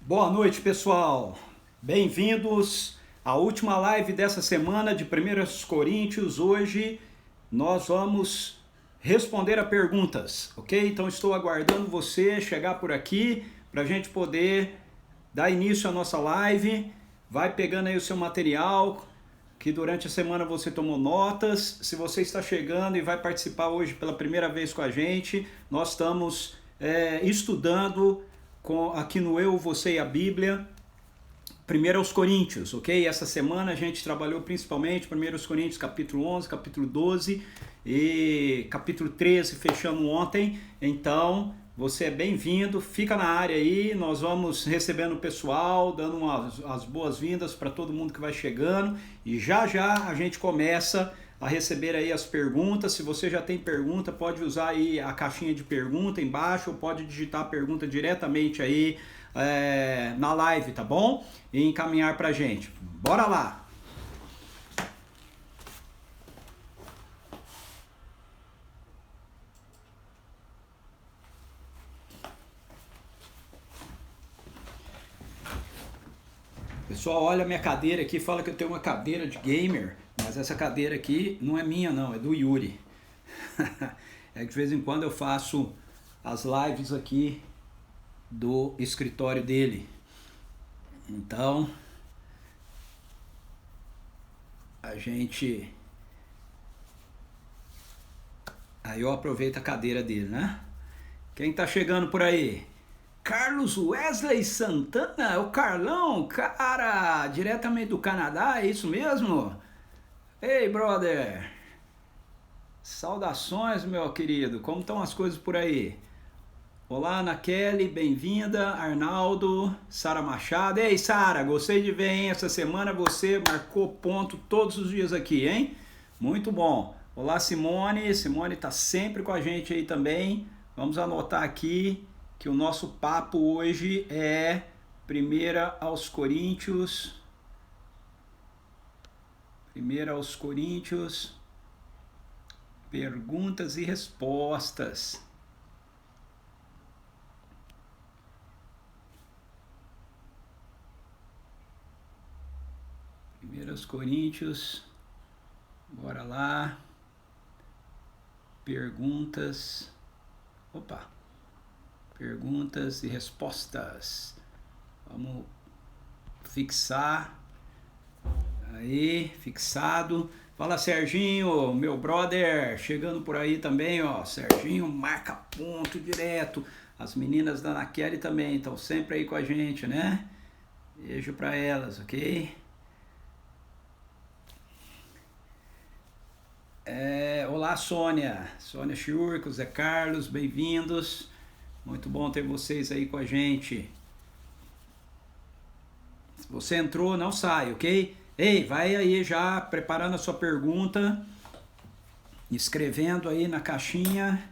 Boa noite, pessoal. Bem-vindos à última live dessa semana de 1 Coríntios. Hoje nós vamos responder a perguntas, ok? Então estou aguardando você chegar por aqui para a gente poder dar início à nossa live. Vai pegando aí o seu material, que durante a semana você tomou notas. Se você está chegando e vai participar hoje pela primeira vez com a gente, nós estamos estudando aqui no Eu, Você e a Bíblia, 1 Coríntios, ok? Essa semana a gente trabalhou principalmente 1 Coríntios capítulo 11, capítulo 12 e capítulo 13, fechando ontem. Então, você é bem-vindo, fica na área aí, nós vamos recebendo o pessoal, dando as boas-vindas para todo mundo que vai chegando e já a gente começa a receber aí as perguntas. Se você já tem pergunta, pode usar aí a caixinha de pergunta embaixo, ou pode digitar a pergunta diretamente aí na live, tá bom? E encaminhar pra gente. Bora lá! Pessoal, olha a minha cadeira aqui, fala que eu tenho uma cadeira de gamer, mas essa cadeira aqui não é minha não, é do Yuri. É que de vez em quando eu faço as lives aqui do escritório dele. Então, aí eu aproveito a cadeira dele, né? Quem tá chegando por aí? Carlos Wesley Santana, é o Carlão, cara, diretamente do Canadá, é isso mesmo? Ei, brother! Saudações, meu querido, como estão as coisas por aí? Olá, Ana Kelly, bem-vinda, Arnaldo, Sara Machado. Ei, Sara, gostei de ver, hein? Essa semana você marcou ponto todos os dias aqui, hein? Muito bom. Olá, Simone, Simone tá sempre com a gente aí também. Vamos anotar aqui que o nosso papo hoje é 1 Coríntios, perguntas e respostas. 1 Coríntios, bora lá, perguntas e respostas. Vamos fixar, aí, fixado. Fala, Serginho, meu brother, chegando por aí também, ó. Serginho marca ponto direto. As meninas da Ana Kelly também estão sempre aí com a gente, né? Beijo pra elas, ok? Olá, Sônia Chiurco, Zé Carlos, bem-vindos. Muito bom ter vocês aí com a gente. Se você entrou, não sai, ok? Ei, vai aí já preparando a sua pergunta, escrevendo aí na caixinha.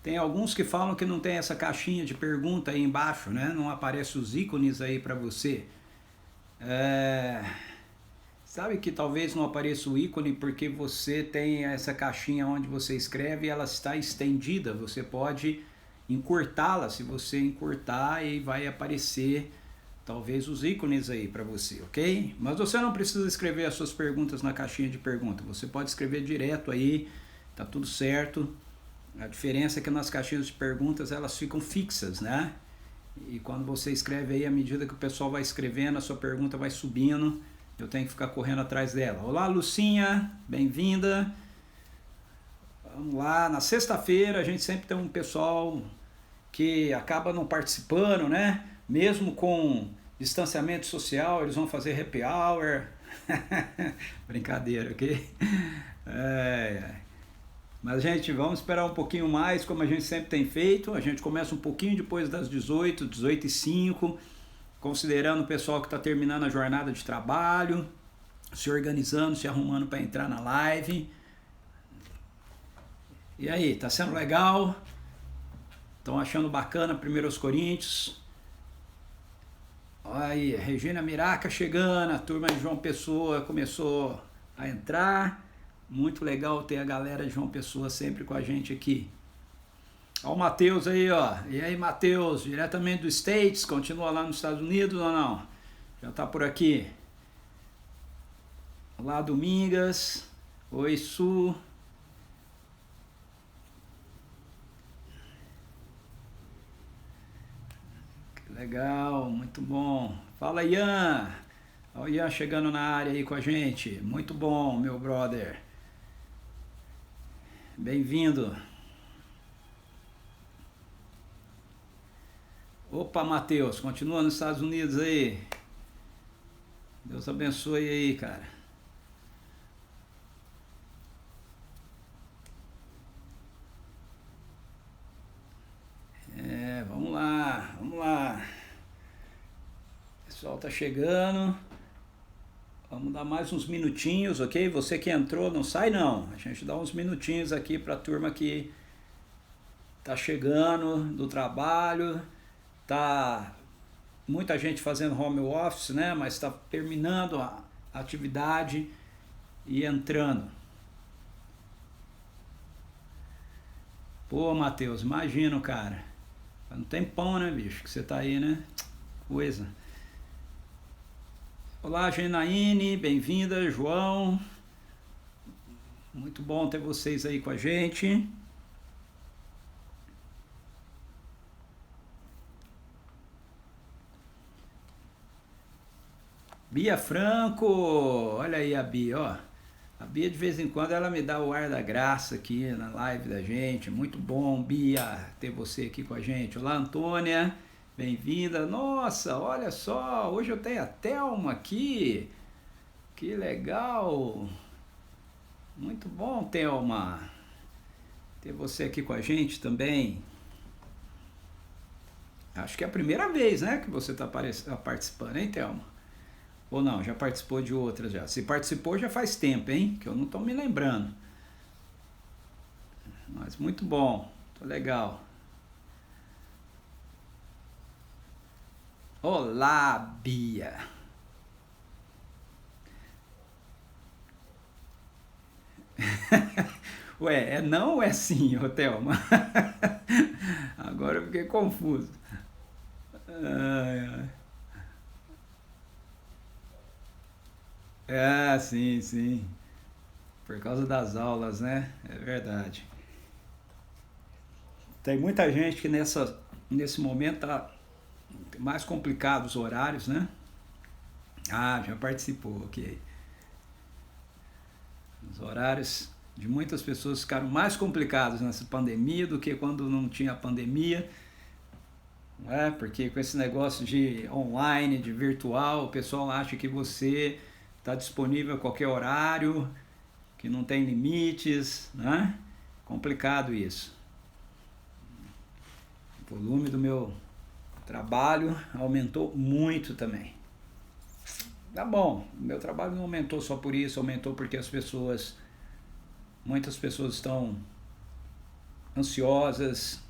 Tem alguns que falam que não tem essa caixinha de pergunta aí embaixo, né? Não aparece os ícones aí para você. Sabe que talvez não apareça o ícone porque você tem essa caixinha onde você escreve e ela está estendida. Você pode encurtá-la, se você encurtar aí vai aparecer talvez os ícones aí para você, ok? Mas você não precisa escrever as suas perguntas na caixinha de pergunta, você pode escrever direto aí, tá tudo certo. A diferença é que nas caixinhas de perguntas elas ficam fixas, né? E quando você escreve aí, à medida que o pessoal vai escrevendo, a sua pergunta vai subindo, eu tenho que ficar correndo atrás dela. Olá, Lucinha, bem-vinda. Vamos lá, na sexta-feira a gente sempre tem um pessoal que acaba não participando, né? Mesmo com distanciamento social, eles vão fazer happy hour. Brincadeira, ok? Mas, gente, vamos esperar um pouquinho mais, como a gente sempre tem feito. A gente começa um pouquinho depois das 18h05, considerando o pessoal que está terminando a jornada de trabalho, se organizando, se arrumando para entrar na live. E aí, tá sendo legal? Estão achando bacana 1 Coríntios? Olha aí, Regina Miraca chegando, a turma de João Pessoa começou a entrar. Muito legal ter a galera de João Pessoa sempre com a gente aqui. Ó o Matheus aí, ó. E aí, Matheus, diretamente dos States, continua lá nos Estados Unidos ou não? Já tá por aqui. Olá, Domingas. Oi, Su. Que legal, muito bom. Fala, Ian. Ó, o Ian chegando na área aí com a gente. Muito bom, meu brother. Bem-vindo. Opa, Matheus, continua nos Estados Unidos aí. Deus abençoe aí, cara. Vamos lá, vamos lá. O pessoal tá chegando. Vamos dar mais uns minutinhos, ok? Você que entrou, não sai não. A gente dá uns minutinhos aqui pra turma que tá chegando do trabalho. Tá muita gente fazendo home office, né? Mas está terminando a atividade e entrando. Pô, Matheus, imagino, cara. Não tem pão, né, bicho? Que você tá aí, né? Coisa. Olá, Genaíne, bem-vinda, João. Muito bom ter vocês aí com a gente. Bia Franco, olha aí a Bia, ó. A Bia de vez em quando ela me dá o ar da graça aqui na live da gente. Muito bom, Bia, ter você aqui com a gente. Olá, Antônia, bem-vinda. Nossa, olha só, hoje eu tenho a Thelma aqui. Que legal. Muito bom, Thelma, ter você aqui com a gente também. Acho que é a primeira vez, né, que você está participando, hein, Thelma? Ou não, já participou de outras já? Se participou já faz tempo, hein? Que eu não estou me lembrando. Mas muito bom, tô legal. Olá, Bia. Ué, é não ou é sim, ô Thelma? Agora eu fiquei confuso. Ai, ai. É, sim, sim. Por causa das aulas, né? É verdade. Tem muita gente que nesse momento tá mais complicado os horários, né? Ah, já participou, ok. Os horários de muitas pessoas ficaram mais complicados nessa pandemia do que quando não tinha pandemia, né? Porque com esse negócio de online, de virtual, o pessoal acha que você está disponível a qualquer horário, que não tem limites, né? Complicado isso. O volume do meu trabalho aumentou muito também. Tá bom, meu trabalho não aumentou só por isso, aumentou porque muitas pessoas estão ansiosas,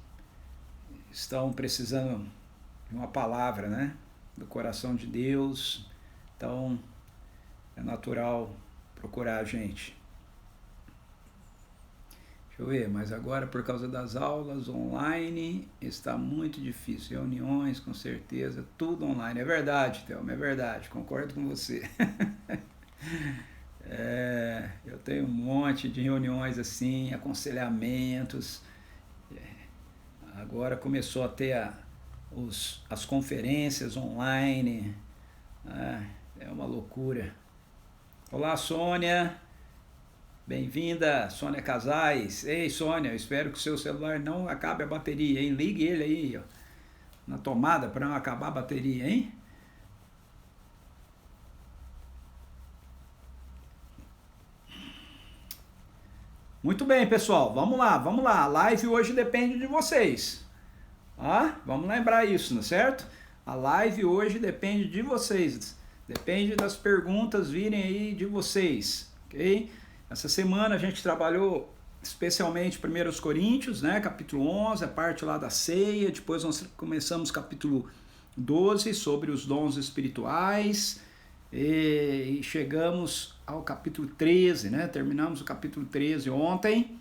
estão precisando de uma palavra, né? Do coração de Deus. Então, é natural procurar a gente. Deixa eu ver, mas agora por causa das aulas online está muito difícil. Reuniões, com certeza, tudo online. É verdade, Thelma, é verdade, concordo com você. Eu tenho um monte de reuniões assim, aconselhamentos. Agora começou a ter as conferências online. É uma loucura. Olá, Sônia. Bem-vinda, Sônia Casais. Ei, Sônia, eu espero que o seu celular não acabe a bateria, hein? Ligue ele aí, ó, na tomada para não acabar a bateria, hein? Muito bem, pessoal. Vamos lá, vamos lá. A live hoje depende de vocês. Vamos lembrar isso, não é certo? A live hoje depende de vocês. Depende das perguntas virem aí de vocês, ok? Essa semana a gente trabalhou especialmente 1 Coríntios, né? Capítulo 11, a parte lá da ceia. Depois nós começamos capítulo 12 sobre os dons espirituais. E chegamos ao capítulo 13, né? Terminamos o capítulo 13 ontem.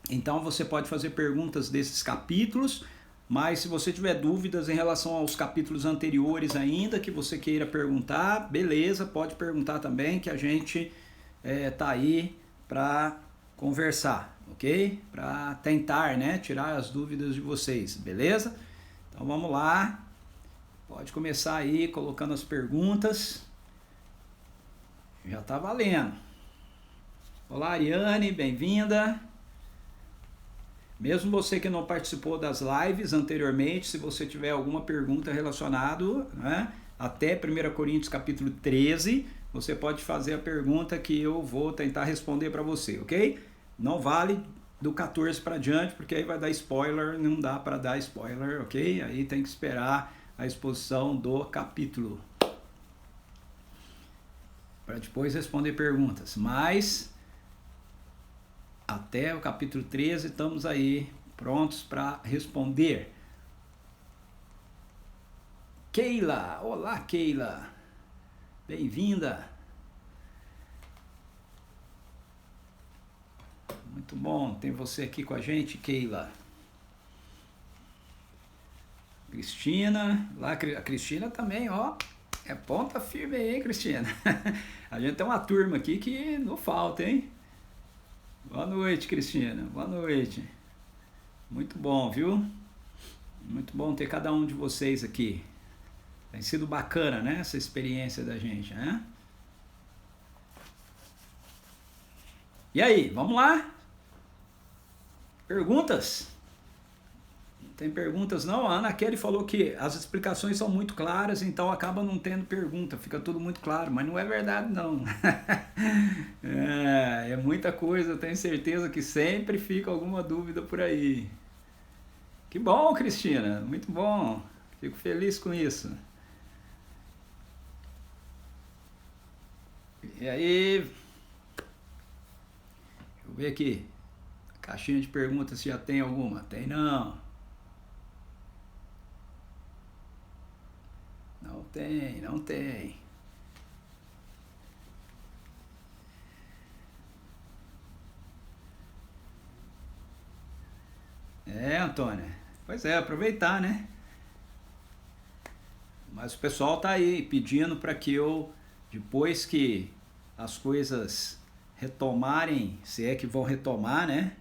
Então você pode fazer perguntas desses capítulos, mas se você tiver dúvidas em relação aos capítulos anteriores ainda, que você queira perguntar, beleza, pode perguntar também, que a gente tá aí para conversar, ok? Para tentar, né, tirar as dúvidas de vocês, beleza? Então vamos lá, pode começar aí colocando as perguntas, já tá valendo. Olá, Ariane, bem-vinda. Mesmo você que não participou das lives anteriormente, se você tiver alguma pergunta relacionada, né, até 1 Coríntios capítulo 13, você pode fazer a pergunta que eu vou tentar responder para você, ok? Não vale do 14 para diante, porque aí vai dar spoiler, não dá para dar spoiler, ok? Aí tem que esperar a exposição do capítulo para depois responder perguntas, mas até o capítulo 13 estamos aí prontos para responder. Keila, olá Keila, bem-vinda. Muito bom ter você aqui com a gente, Keila. Cristina, lá a Cristina também, ó, é ponta firme aí, hein, Cristina? A gente tem uma turma aqui que não falta, hein? Boa noite, Cristina. Boa noite. Muito bom, viu? Muito bom ter cada um de vocês aqui. Tem sido bacana, né? Essa experiência da gente, né? E aí, vamos lá? Perguntas? Não tem perguntas não? A Ana Kelly falou que as explicações são muito claras, então acaba não tendo pergunta, fica tudo muito claro, mas não é verdade não. É muita coisa, eu tenho certeza que sempre fica alguma dúvida por aí. Que bom, Cristina, muito bom, fico feliz com isso. E aí, deixa eu ver aqui, caixinha de perguntas se já tem alguma, tem não. Não tem, não tem. Antônia. Pois é, aproveitar, né? Mas o pessoal tá aí pedindo para que eu, depois que as coisas retomarem, se é que vão retomar, né?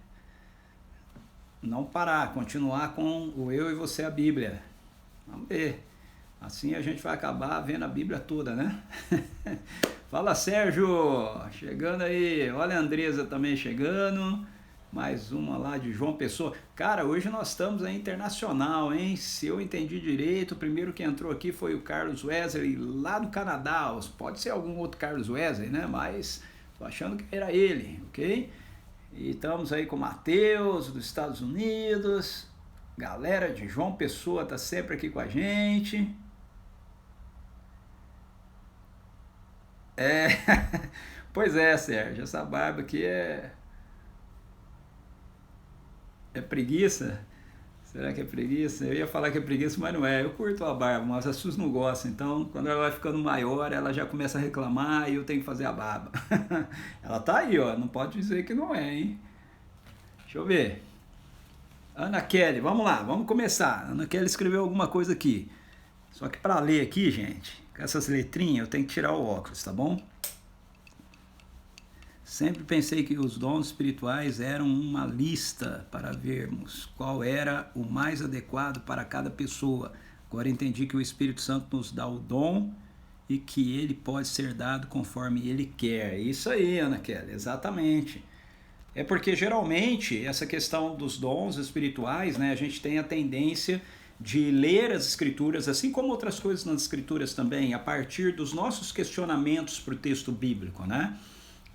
Não parar, continuar com o Eu e Você a Bíblia. Vamos ver. Assim a gente vai acabar vendo a Bíblia toda, né? Fala, Sérgio! Chegando aí. Olha a Andresa também chegando. Mais uma lá de João Pessoa. Cara, hoje nós estamos aí internacional, hein? Se eu entendi direito, o primeiro que entrou aqui foi o Carlos Wesley, lá do Canadá. Pode ser algum outro Carlos Wesley, né? Mas tô achando que era ele, ok? E estamos aí com o Matheus, dos Estados Unidos. Galera de João Pessoa tá sempre aqui com a gente. É, pois é, Sérgio, essa barba aqui é preguiça? Será que é preguiça? Eu ia falar que é preguiça, mas não é. Eu curto a barba, mas as suas não gostam. Então, quando ela vai ficando maior, ela já começa a reclamar e eu tenho que fazer a barba. Ela tá aí, ó. Não pode dizer que não é, hein? Deixa eu ver. Ana Kelly, vamos lá, vamos começar. Ana Kelly escreveu alguma coisa aqui. Só que para ler aqui, gente, com essas letrinhas, eu tenho que tirar o óculos, tá bom? Sempre pensei que os dons espirituais eram uma lista para vermos qual era o mais adequado para cada pessoa. Agora entendi que o Espírito Santo nos dá o dom e que ele pode ser dado conforme ele quer. Isso aí, Ana Kelly, exatamente. É porque geralmente essa questão dos dons espirituais, né, a gente tem a tendência de ler as escrituras, assim como outras coisas nas escrituras também, a partir dos nossos questionamentos para o texto bíblico, né?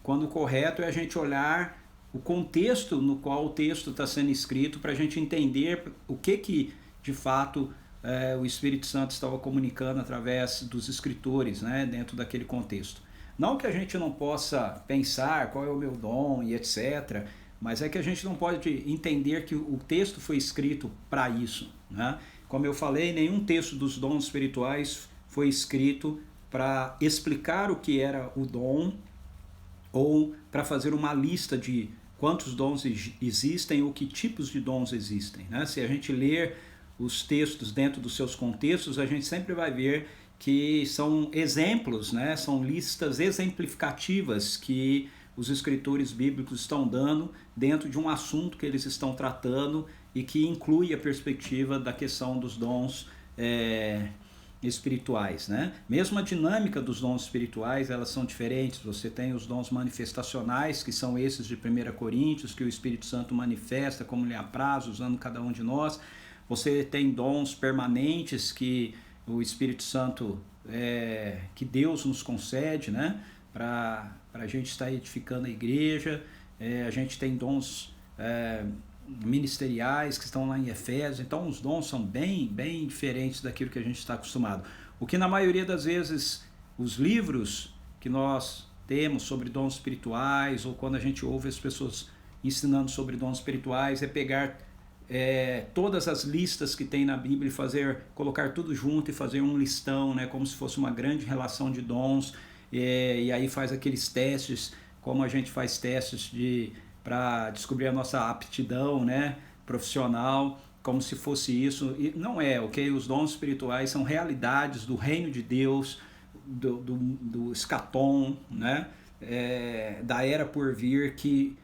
Quando o correto é a gente olhar o contexto no qual o texto está sendo escrito para a gente entender o que de fato o Espírito Santo estava comunicando através dos escritores, né, dentro daquele contexto. Não que a gente não possa pensar qual é o meu dom e etc., mas é que a gente não pode entender que o texto foi escrito para isso, né? Como eu falei, nenhum texto dos dons espirituais foi escrito para explicar o que era o dom ou para fazer uma lista de quantos dons existem ou que tipos de dons existem, né? Se a gente ler os textos dentro dos seus contextos, a gente sempre vai ver que são exemplos, né? São listas exemplificativas que os escritores bíblicos estão dando dentro de um assunto que eles estão tratando e que inclui a perspectiva da questão dos dons espirituais, né? Mesmo a dinâmica dos dons espirituais, elas são diferentes. Você tem os dons manifestacionais, que são esses de 1 Coríntios, que o Espírito Santo manifesta como lhe apraz, usando cada um de nós. Você tem dons permanentes que o Espírito Santo, que Deus nos concede, né? Para a gente estar edificando a igreja. A gente tem dons ministeriais que estão lá em Efésios. Então os dons são bem diferentes daquilo que a gente está acostumado. O que na maioria das vezes os livros que nós temos sobre dons espirituais, ou quando a gente ouve as pessoas ensinando sobre dons espirituais, é pegar todas as listas que tem na Bíblia e colocar tudo junto e fazer um listão, né, como se fosse uma grande relação de dons, e aí faz aqueles testes, como a gente faz testes para descobrir a nossa aptidão, né, profissional, como se fosse isso. E não é, ok? Os dons espirituais são realidades do reino de Deus, do escatom, né, da era por vir, que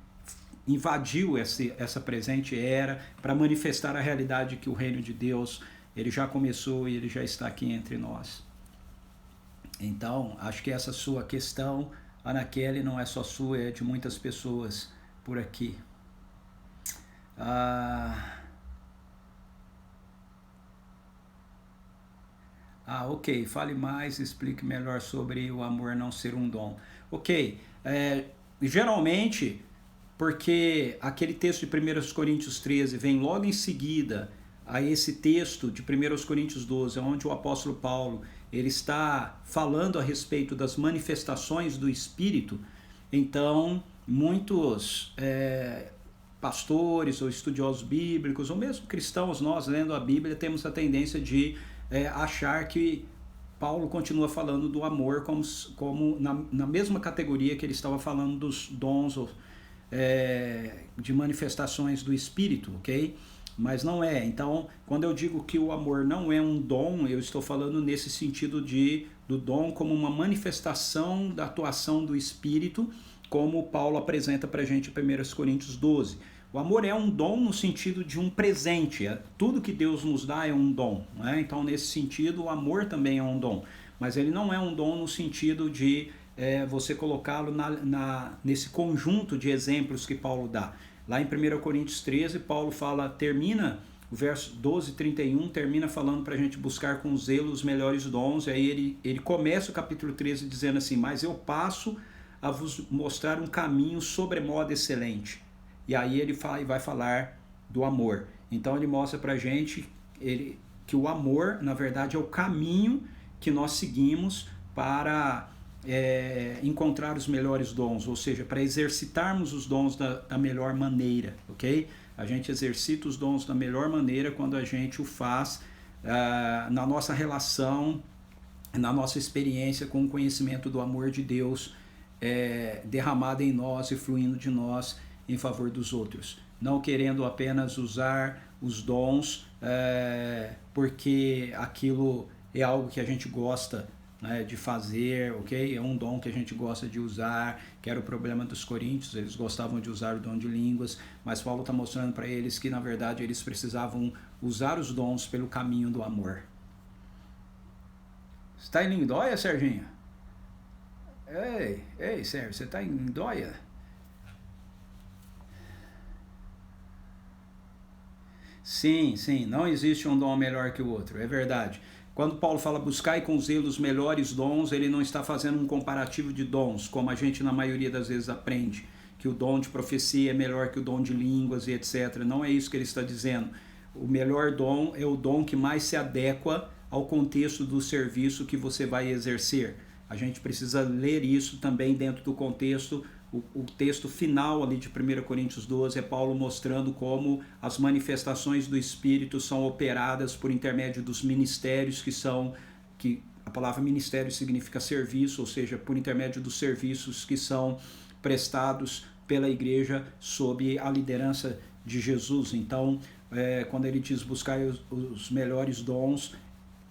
invadiu essa presente era para manifestar a realidade que o reino de Deus ele já começou e ele já está aqui entre nós. Então, acho que essa sua questão, Ana Kelly, não é só sua, é de muitas pessoas por aqui. Ok, fale mais, explique melhor sobre o amor não ser um dom. Ok, geralmente, porque aquele texto de 1 Coríntios 13 vem logo em seguida a esse texto de 1 Coríntios 12, onde o apóstolo Paulo ele está falando a respeito das manifestações do Espírito. Então, muitos pastores ou estudiosos bíblicos, ou mesmo cristãos, nós lendo a Bíblia, temos a tendência de achar que Paulo continua falando do amor como na mesma categoria que ele estava falando dos dons de manifestações do Espírito, ok? Mas não é. Então, quando eu digo que o amor não é um dom, eu estou falando nesse sentido do dom como uma manifestação da atuação do Espírito, como Paulo apresenta para a gente em 1 Coríntios 12. O amor é um dom no sentido de um presente. Tudo que Deus nos dá é um dom, né? Então, nesse sentido, o amor também é um dom. Mas ele não é um dom no sentido de você colocá-lo nesse conjunto de exemplos que Paulo dá. Lá em 1 Coríntios 13, Paulo termina o verso 12:31, termina falando para a gente buscar com zelo os melhores dons. E aí ele começa o capítulo 13 dizendo assim: mas eu passo a vos mostrar um caminho sobremodo excelente. E aí ele vai falar do amor. Então ele mostra para a gente que o amor, na verdade, é o caminho que nós seguimos para encontrar os melhores dons, ou seja, para exercitarmos os dons da melhor maneira, ok? A gente exercita os dons da melhor maneira quando a gente o faz na nossa relação, na nossa experiência com o conhecimento do amor de Deus derramado em nós e fluindo de nós em favor dos outros. Não querendo apenas usar os dons porque aquilo é algo que a gente gosta, né, de fazer, ok? É um dom que a gente gosta de usar, que era o problema dos coríntios, eles gostavam de usar o dom de línguas, mas Paulo está mostrando para eles que, na verdade, eles precisavam usar os dons pelo caminho do amor. Você está em Lindóia, Serginho? Ei, Sérgio, você está em Lindóia? Sim, não existe um dom melhor que o outro, é verdade. Quando Paulo fala buscai com zelo os melhores dons, ele não está fazendo um comparativo de dons, como a gente na maioria das vezes aprende, que o dom de profecia é melhor que o dom de línguas e etc. Não é isso que ele está dizendo. O melhor dom é o dom que mais se adequa ao contexto do serviço que você vai exercer. A gente precisa ler isso também dentro do contexto. O texto final ali de 1 Coríntios 12 é Paulo mostrando como as manifestações do Espírito são operadas por intermédio dos ministérios que a palavra ministério significa serviço, ou seja, por intermédio dos serviços que são prestados pela igreja sob a liderança de Jesus. Então, quando ele diz buscar os melhores dons,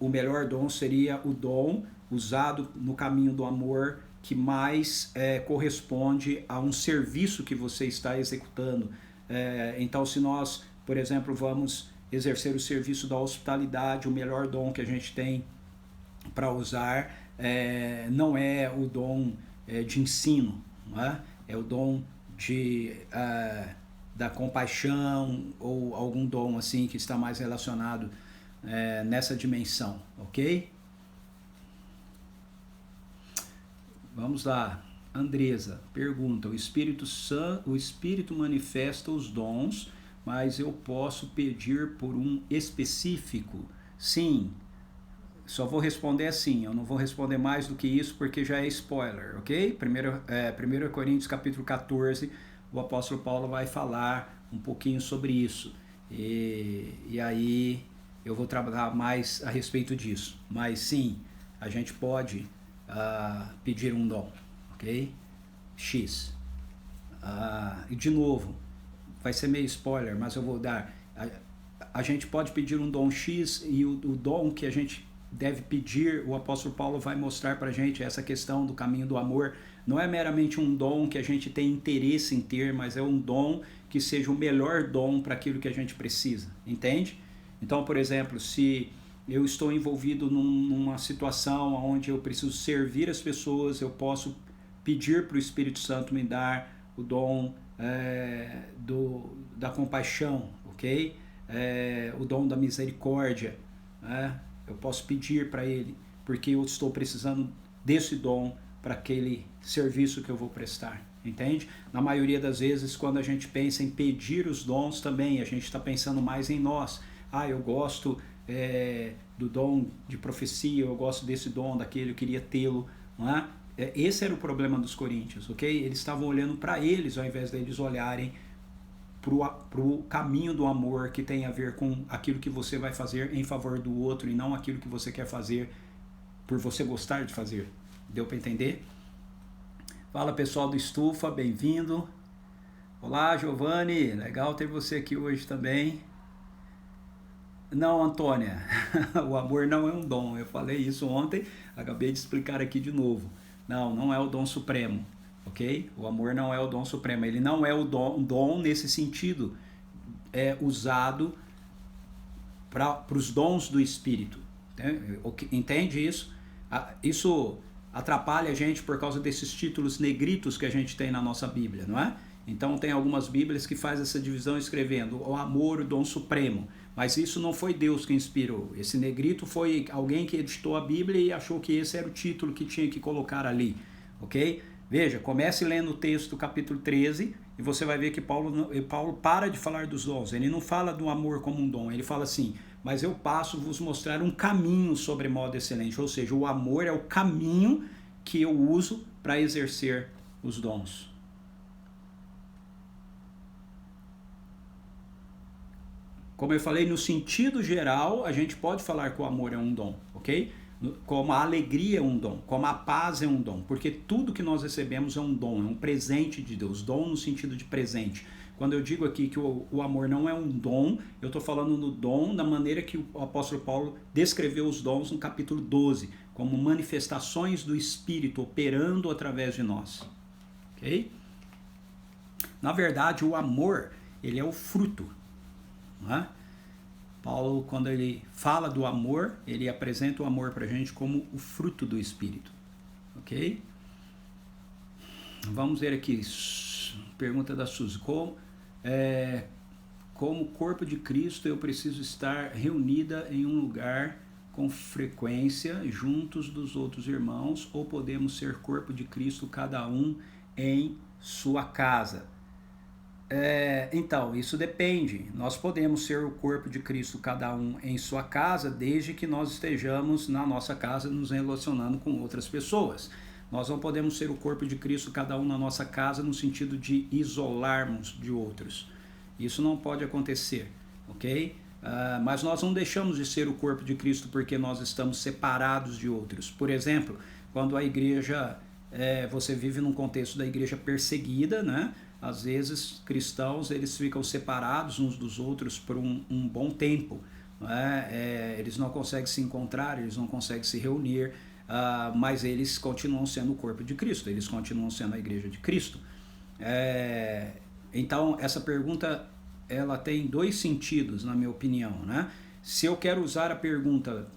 o melhor dom seria o dom usado no caminho do amor que mais corresponde a um serviço que você está executando. Então, se nós, por exemplo, vamos exercer o serviço da hospitalidade, o melhor dom que a gente tem para usar não é o dom de ensino, não é? É o dom da compaixão ou algum dom assim que está mais relacionado nessa dimensão, ok? Vamos lá. Andresa pergunta: o Espírito manifesta os dons, mas eu posso pedir por um específico? Sim. Só vou responder assim, eu não vou responder mais do que isso porque já é spoiler, ok? 1 Coríntios capítulo 14, o apóstolo Paulo vai falar um pouquinho sobre isso. E aí eu vou trabalhar mais a respeito disso. Mas sim, a gente pode pedir um dom, ok? X. E de novo, vai ser meio spoiler, mas eu vou dar. A gente pode pedir um dom X e o dom que a gente deve pedir, o apóstolo Paulo vai mostrar para a gente essa questão do caminho do amor. Não é meramente um dom que a gente tem interesse em ter, mas é um dom que seja o melhor dom para aquilo que a gente precisa, entende? Então, por exemplo, se eu estou envolvido numa situação onde eu preciso servir as pessoas, eu posso pedir para o Espírito Santo me dar o dom da compaixão, ok? O dom da misericórdia, eu posso pedir para ele, porque eu estou precisando desse dom para aquele serviço que eu vou prestar, entende? Na maioria das vezes, quando a gente pensa em pedir os dons também, a gente está pensando mais em nós. Eu gosto do dom de profecia, eu gosto desse dom, daquele, eu queria tê-lo, não é? Esse era o problema dos coríntios, ok? Eles estavam olhando para eles, ao invés deles olharem para o caminho do amor, que tem a ver com aquilo que você vai fazer em favor do outro e não aquilo que você quer fazer por você gostar de fazer. Deu para entender? Fala, pessoal do Estufa, bem-vindo. Olá, Giovanni, legal ter você aqui hoje também. Não, Antônia, o amor não é um dom. Eu falei isso ontem, acabei de explicar aqui de novo. Não é o dom supremo. Ok? O amor não é o dom supremo, ele não é o dom nesse sentido, usado para os dons do Espírito. Entende isso? Isso atrapalha a gente por causa desses títulos negritos que a gente tem na nossa Bíblia, não é? Então tem algumas Bíblias que faz essa divisão escrevendo o amor, o dom supremo, mas isso não foi Deus que inspirou. Esse negrito foi alguém que editou a Bíblia e achou que esse era o título que tinha que colocar ali, ok? Veja, comece lendo o texto do capítulo 13 e você vai ver que Paulo para de falar dos dons. Ele não fala do amor como um dom, ele fala assim: mas eu passo a vos mostrar um caminho sobre modo excelente. Ou seja, o amor é o caminho que eu uso para exercer os dons. Como eu falei, no sentido geral, a gente pode falar que o amor é um dom, ok? Como a alegria é um dom, como a paz é um dom, porque tudo que nós recebemos é um dom, é um presente de Deus, dom no sentido de presente. Quando eu digo aqui que o amor não é um dom, eu estou falando no dom da maneira que o apóstolo Paulo descreveu os dons no capítulo 12, como manifestações do Espírito operando através de nós, ok? Na verdade, o amor, ele é o fruto, não é? Paulo, quando ele fala do amor, ele apresenta o amor para a gente como o fruto do Espírito, ok? Vamos ver aqui, pergunta da Suzy: como corpo de Cristo eu preciso estar reunida em um lugar com frequência, juntos dos outros irmãos, ou podemos ser corpo de Cristo cada um em sua casa? Então, isso depende. Nós podemos ser o corpo de Cristo cada um em sua casa, desde que nós estejamos na nossa casa nos relacionando com outras pessoas. Nós não podemos ser o corpo de Cristo cada um na nossa casa no sentido de isolarmos de outros. Isso não pode acontecer, ok? Mas nós não deixamos de ser o corpo de Cristo porque nós estamos separados de outros. Por exemplo, quando a igreja, você vive num contexto da igreja perseguida, né? às vezes cristãos eles ficam separados uns dos outros por um bom tempo, não é? Eles não conseguem se encontrar, eles não conseguem se reunir, mas eles continuam sendo o corpo de Cristo, eles continuam sendo a igreja de Cristo. Então essa pergunta ela tem dois sentidos, na minha opinião, né? Se eu quero usar a pergunta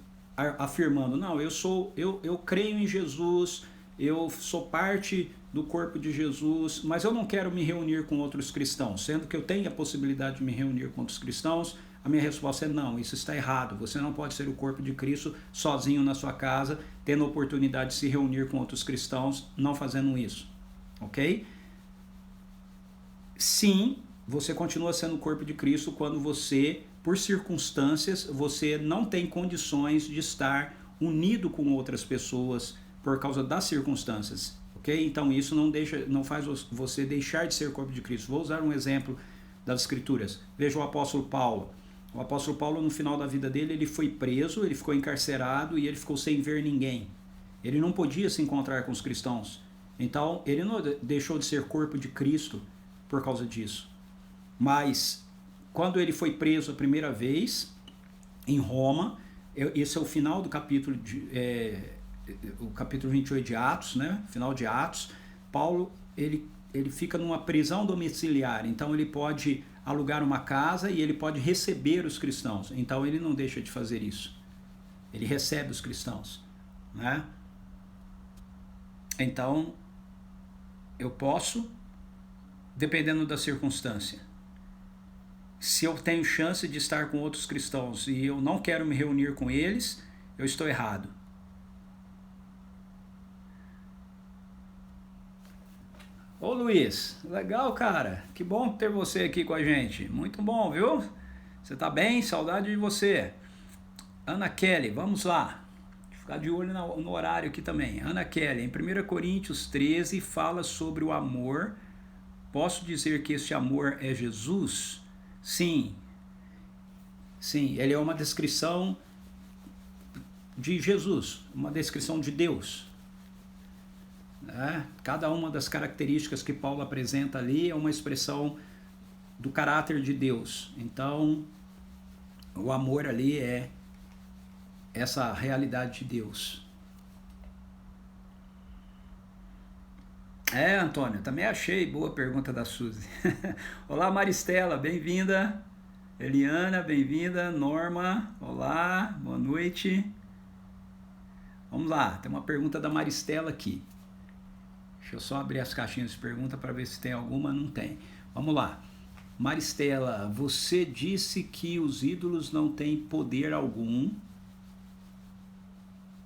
afirmando, não, eu creio em Jesus, eu sou parte do corpo de Jesus, mas eu não quero me reunir com outros cristãos, sendo que eu tenho a possibilidade de me reunir com outros cristãos, a minha resposta é não, isso está errado. Você não pode ser o corpo de Cristo sozinho na sua casa, tendo a oportunidade de se reunir com outros cristãos, não fazendo isso, ok? Sim, você continua sendo o corpo de Cristo quando você, por circunstâncias, você não tem condições de estar unido com outras pessoas por causa das circunstâncias, ok? Então isso não faz você deixar de ser o corpo de Cristo. Vou usar um exemplo das Escrituras. Veja o apóstolo Paulo. O apóstolo Paulo, no final da vida dele, ele foi preso, ele ficou encarcerado e ele ficou sem ver ninguém. Ele não podia se encontrar com os cristãos. Então, ele não deixou de ser corpo de Cristo por causa disso. Mas, quando ele foi preso a primeira vez, em Roma, esse é o final do capítulo, o capítulo 28 de Atos, né? Final de Atos, Paulo, ele fica numa prisão domiciliar, então ele pode alugar uma casa e ele pode receber os cristãos. Então ele não deixa de fazer isso. Ele recebe os cristãos, né? Então, eu posso, dependendo da circunstância. Se eu tenho chance de estar com outros cristãos e eu não quero me reunir com eles, eu estou errado. Ô Luiz, legal, cara. Que bom ter você aqui com a gente. Muito bom, viu? Você tá bem? Saudade de você. Ana Kelly, vamos lá. Ficar de olho no horário aqui também. Ana Kelly, em 1 Coríntios 13, fala sobre o amor. Posso dizer que este amor é Jesus? Sim. Sim, ele é uma descrição de Jesus, uma descrição de Deus. Cada uma das características que Paulo apresenta ali é uma expressão do caráter de Deus. Então, o amor ali é essa realidade de Deus. Antônio, também achei boa pergunta da Suzy. Olá, Maristela, bem-vinda. Eliana, bem-vinda. Norma, olá, boa noite. Vamos lá, tem uma pergunta da Maristela aqui. Deixa eu só abrir as caixinhas de pergunta para ver se tem alguma. Não tem. Vamos lá. Maristela, você disse que os ídolos não têm poder algum,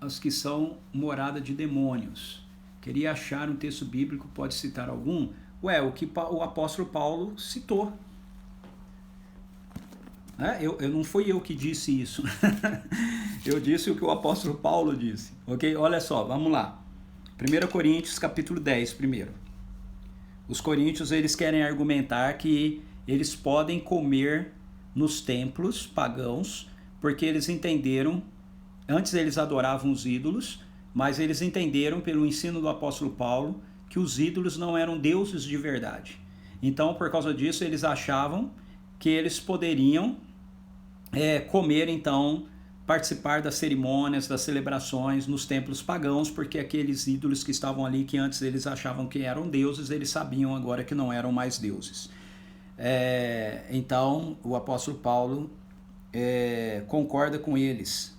os que são morada de demônios. Queria achar um texto bíblico, pode citar algum? O que o apóstolo Paulo citou. Não fui eu que disse isso. Eu disse o que o apóstolo Paulo disse. Ok? Olha só, vamos lá. 1 Coríntios capítulo 10 primeiro. Os coríntios eles querem argumentar que eles podem comer nos templos pagãos, porque eles entenderam, antes eles adoravam os ídolos, mas eles entenderam pelo ensino do apóstolo Paulo que os ídolos não eram deuses de verdade. Então, por causa disso, eles achavam que eles poderiam comer, então, participar das cerimônias, das celebrações nos templos pagãos, porque aqueles ídolos que estavam ali, que antes eles achavam que eram deuses, eles sabiam agora que não eram mais deuses. Então, o apóstolo Paulo concorda com eles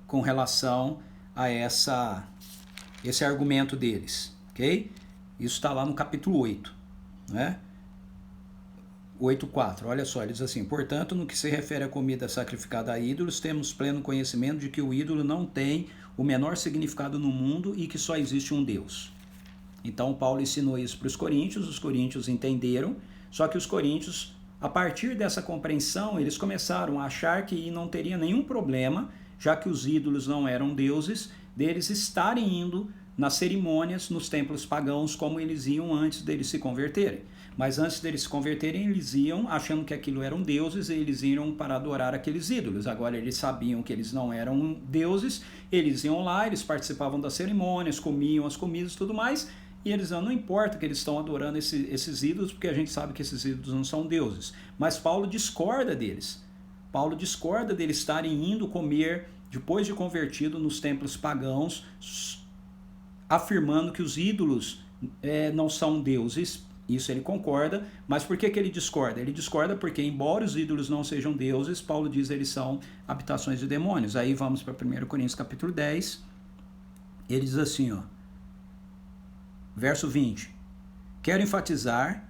com relação a esse argumento deles, ok? Isso está lá no capítulo 8, né? 8.4, olha só, ele diz assim: portanto, no que se refere à comida sacrificada a ídolos, temos pleno conhecimento de que o ídolo não tem o menor significado no mundo e que só existe um Deus. Então, Paulo ensinou isso para os coríntios entenderam, só que os coríntios, a partir dessa compreensão, eles começaram a achar que não teria nenhum problema, já que os ídolos não eram deuses, deles estarem indo nas cerimônias, nos templos pagãos, como eles iam antes deles se converterem. Mas antes deles se converterem, eles iam achando que aquilo eram deuses e eles iam para adorar aqueles ídolos. Agora eles sabiam que eles não eram deuses, eles iam lá, eles participavam das cerimônias, comiam as comidas e tudo mais, e eles não importa que eles estão adorando esses ídolos, porque a gente sabe que esses ídolos não são deuses. Mas Paulo discorda deles. Paulo discorda deles estarem indo comer, depois de convertido, nos templos pagãos, afirmando que os ídolos não são deuses. Isso ele concorda, mas por que ele discorda? Ele discorda porque, embora os ídolos não sejam deuses, Paulo diz que eles são habitações de demônios. Aí vamos para 1 Coríntios capítulo 10, ele diz assim, ó, verso 20, quero enfatizar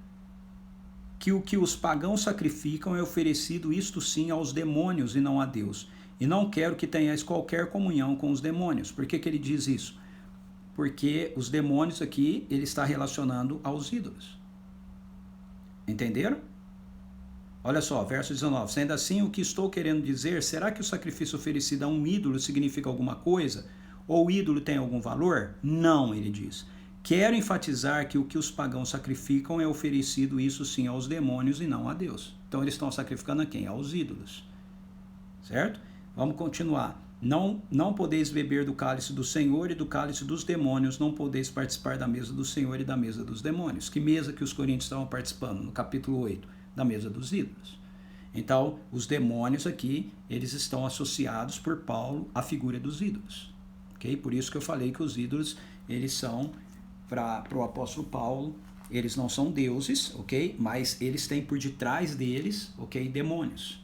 que o que os pagãos sacrificam é oferecido isto sim aos demônios e não a Deus. E não quero que tenhais qualquer comunhão com os demônios. Por que ele diz isso? Porque os demônios aqui, ele está relacionando aos ídolos. Entenderam? Olha só, verso 19. Sendo assim, o que estou querendo dizer, será que o sacrifício oferecido a um ídolo significa alguma coisa? Ou o ídolo tem algum valor? Não, ele diz. Quero enfatizar que o que os pagãos sacrificam é oferecido, isso sim, aos demônios e não a Deus. Então eles estão sacrificando a quem? Aos ídolos. Certo? Vamos continuar. Não podeis beber do cálice do Senhor e do cálice dos demônios, não podeis participar da mesa do Senhor e da mesa dos demônios. Que mesa que os coríntios estavam participando? No capítulo 8, da mesa dos ídolos. Então, os demônios aqui, eles estão associados por Paulo à figura dos ídolos. Okay? Por isso que eu falei que os ídolos, eles são, para o apóstolo Paulo, eles não são deuses, ok? Mas eles têm por detrás deles, ok, demônios.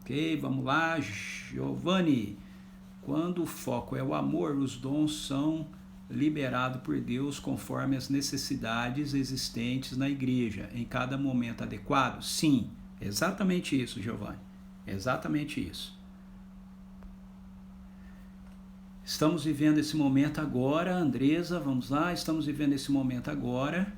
Ok, vamos lá, Giovanni. Quando o foco é o amor, os dons são liberados por Deus conforme as necessidades existentes na igreja, em cada momento adequado? Sim, exatamente isso, Giovanni. Exatamente isso. Estamos vivendo esse momento agora, Andresa, vamos lá, estamos vivendo esse momento agora.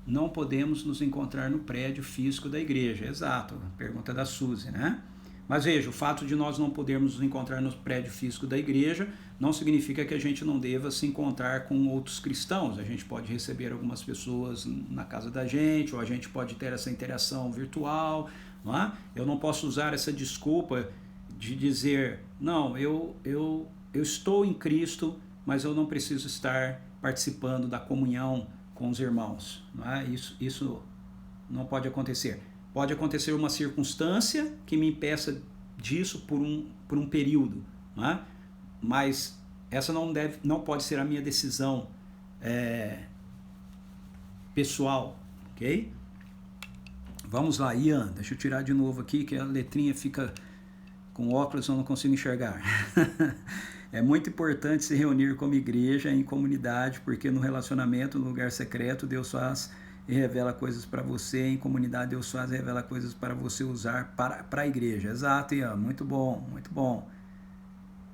Não podemos nos encontrar no prédio físico da igreja. Exato, pergunta da Suzy, né? Mas veja, o fato de nós não podermos nos encontrar no prédio físico da igreja não significa que a gente não deva se encontrar com outros cristãos. A gente pode receber algumas pessoas na casa da gente, ou a gente pode ter essa interação virtual, não é? Eu não posso usar essa desculpa de dizer, não, eu estou em Cristo, mas eu não preciso estar participando da comunhão com os irmãos. Não é? Isso não pode acontecer. Pode acontecer uma circunstância que me impeça disso por um período, não é? Mas essa não pode ser a minha decisão pessoal, ok? Vamos lá, Ian, deixa eu tirar de novo aqui que a letrinha fica com óculos, eu não consigo enxergar. É muito importante se reunir como igreja, em comunidade, porque no relacionamento, no lugar secreto, Deus faz e revela coisas para você, em comunidade Deus faz e revela coisas para você usar para a igreja. Exato, Ian, muito bom, muito bom.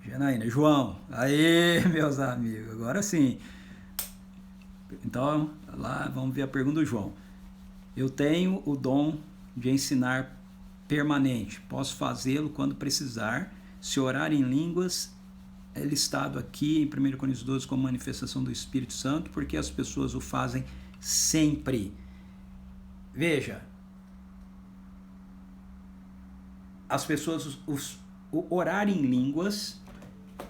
Janaína, João, aê, meus amigos, agora sim. Então, lá, vamos ver a pergunta do João. Eu tenho o dom de ensinar permanente, posso fazê-lo quando precisar, se orar em línguas é listado aqui em 1 Coríntios 12 como manifestação do Espírito Santo, porque as pessoas o fazem sempre. Veja, as pessoas, o orar em línguas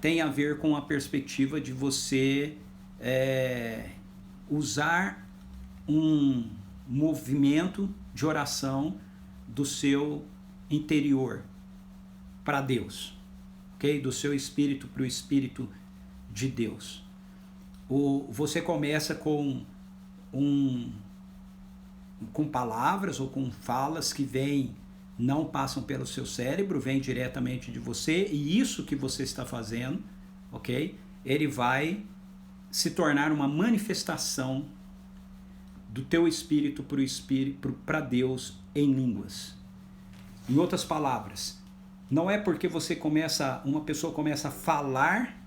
tem a ver com a perspectiva de você usar um movimento de oração do seu interior para Deus, ok? Do seu espírito para o Espírito de Deus. Você começa com palavras ou com falas que não passam pelo seu cérebro, vêm diretamente de você, e isso que você está fazendo, ok? Ele vai se tornar uma manifestação do teu espírito para Deus em línguas. Em outras palavras, não é porque uma pessoa começa a falar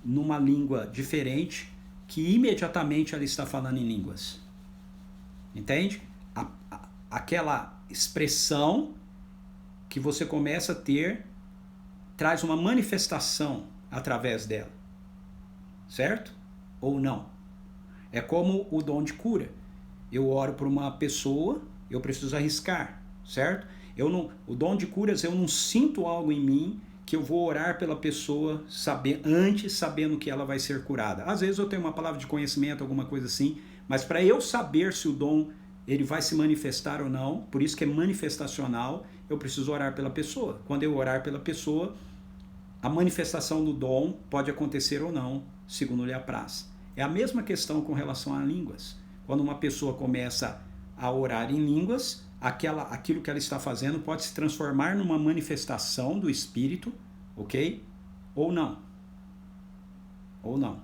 numa língua diferente que imediatamente ela está falando em línguas. Entende? Aquela expressão que você começa a ter traz uma manifestação através dela. Certo? Ou não? É como o dom de cura. Eu oro por uma pessoa, eu preciso arriscar, certo? O dom de curas, eu não sinto algo em mim que eu vou orar pela pessoa antes sabendo que ela vai ser curada. Às vezes eu tenho uma palavra de conhecimento, alguma coisa assim, mas para eu saber se o dom ele vai se manifestar ou não, por isso que é manifestacional, eu preciso orar pela pessoa. Quando eu orar pela pessoa, a manifestação do dom pode acontecer ou não, segundo lhe apraz. É a mesma questão com relação a línguas. Quando uma pessoa começa a orar em línguas, aquilo que ela está fazendo pode se transformar numa manifestação do Espírito, ok? Ou não. Ou não.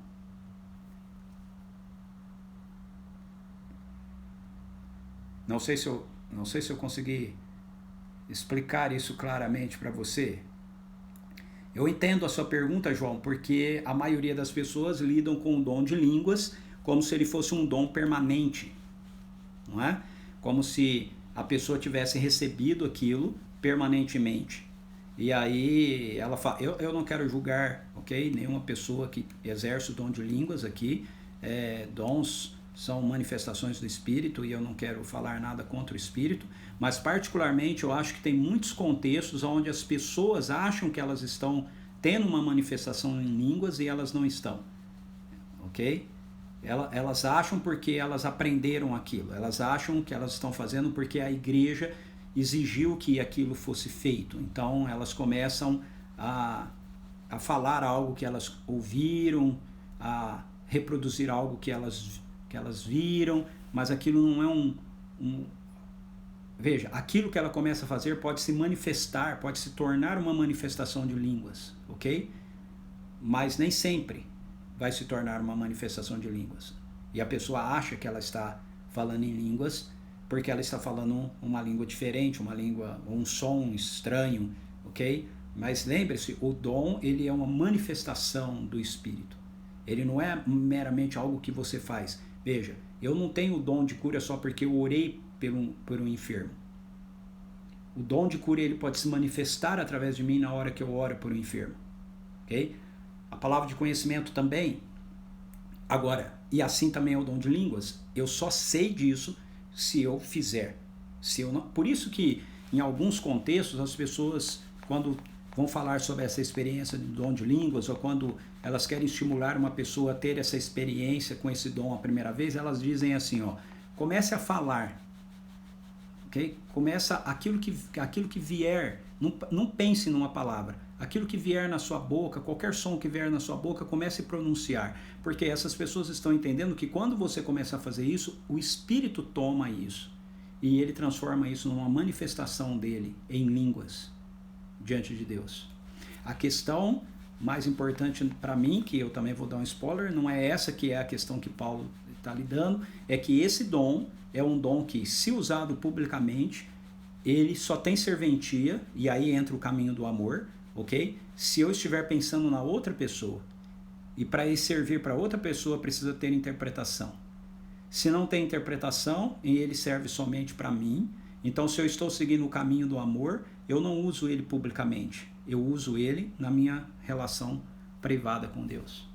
Não sei se eu consegui explicar isso claramente para você. Eu entendo a sua pergunta, João, porque a maioria das pessoas lidam com o dom de línguas como se ele fosse um dom permanente, não é? Como se a pessoa tivesse recebido aquilo permanentemente. E aí ela fala, eu não quero julgar, ok? Nenhuma pessoa que exerce o dom de línguas aqui, dons são manifestações do Espírito e eu não quero falar nada contra o Espírito, mas particularmente eu acho que tem muitos contextos onde as pessoas acham que elas estão tendo uma manifestação em línguas e elas não estão, ok? Elas acham porque elas aprenderam aquilo, elas acham que elas estão fazendo porque a igreja exigiu que aquilo fosse feito, então elas começam a falar algo que elas ouviram, a reproduzir algo que elas viram, mas aquilo não é Veja, aquilo que ela começa a fazer pode se manifestar, pode se tornar uma manifestação de línguas, ok? Mas nem sempre vai se tornar uma manifestação de línguas. E a pessoa acha que ela está falando em línguas porque ela está falando uma língua diferente, uma língua, um som estranho, ok? Mas lembre-se, o dom, ele é uma manifestação do Espírito. Ele não é meramente algo que você faz. Veja, eu não tenho o dom de cura só porque eu orei por um enfermo. O dom de cura ele pode se manifestar através de mim na hora que eu oro por um enfermo. Ok? A palavra de conhecimento também. Agora, e assim também é o dom de línguas. Eu só sei disso se eu fizer. Se eu não... Por isso que em alguns contextos as pessoas, quando vão falar sobre essa experiência de dom de línguas, ou quando elas querem estimular uma pessoa a ter essa experiência com esse dom a primeira vez, elas dizem assim, ó, comece a falar, ok? Começa aquilo que vier, não pense numa palavra, aquilo que vier na sua boca, qualquer som que vier na sua boca, comece a pronunciar, porque essas pessoas estão entendendo que quando você começa a fazer isso, o Espírito toma isso, e ele transforma isso numa manifestação dele em línguas, diante de Deus. A questão mais importante para mim, que eu também vou dar um spoiler, não é essa que é a questão que Paulo está lidando, é que esse dom é um dom que, se usado publicamente, ele só tem serventia, e aí entra o caminho do amor, ok? Se eu estiver pensando na outra pessoa, e para ele servir para outra pessoa, precisa ter interpretação. Se não tem interpretação, e ele serve somente para mim, então se eu estou seguindo o caminho do amor, eu não uso ele publicamente, eu uso ele na minha relação privada com Deus.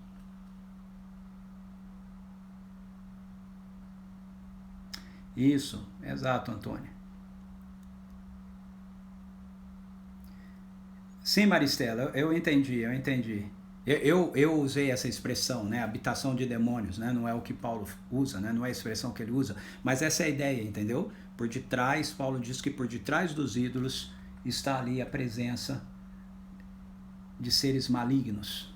Isso, exato, Antônio. Sim, Maristela, eu entendi. Eu usei essa expressão, né, habitação de demônios, né, não é o que Paulo usa, né, não é a expressão que ele usa, mas essa é a ideia, entendeu? Por detrás, Paulo diz que por detrás dos ídolos está ali a presença de seres malignos.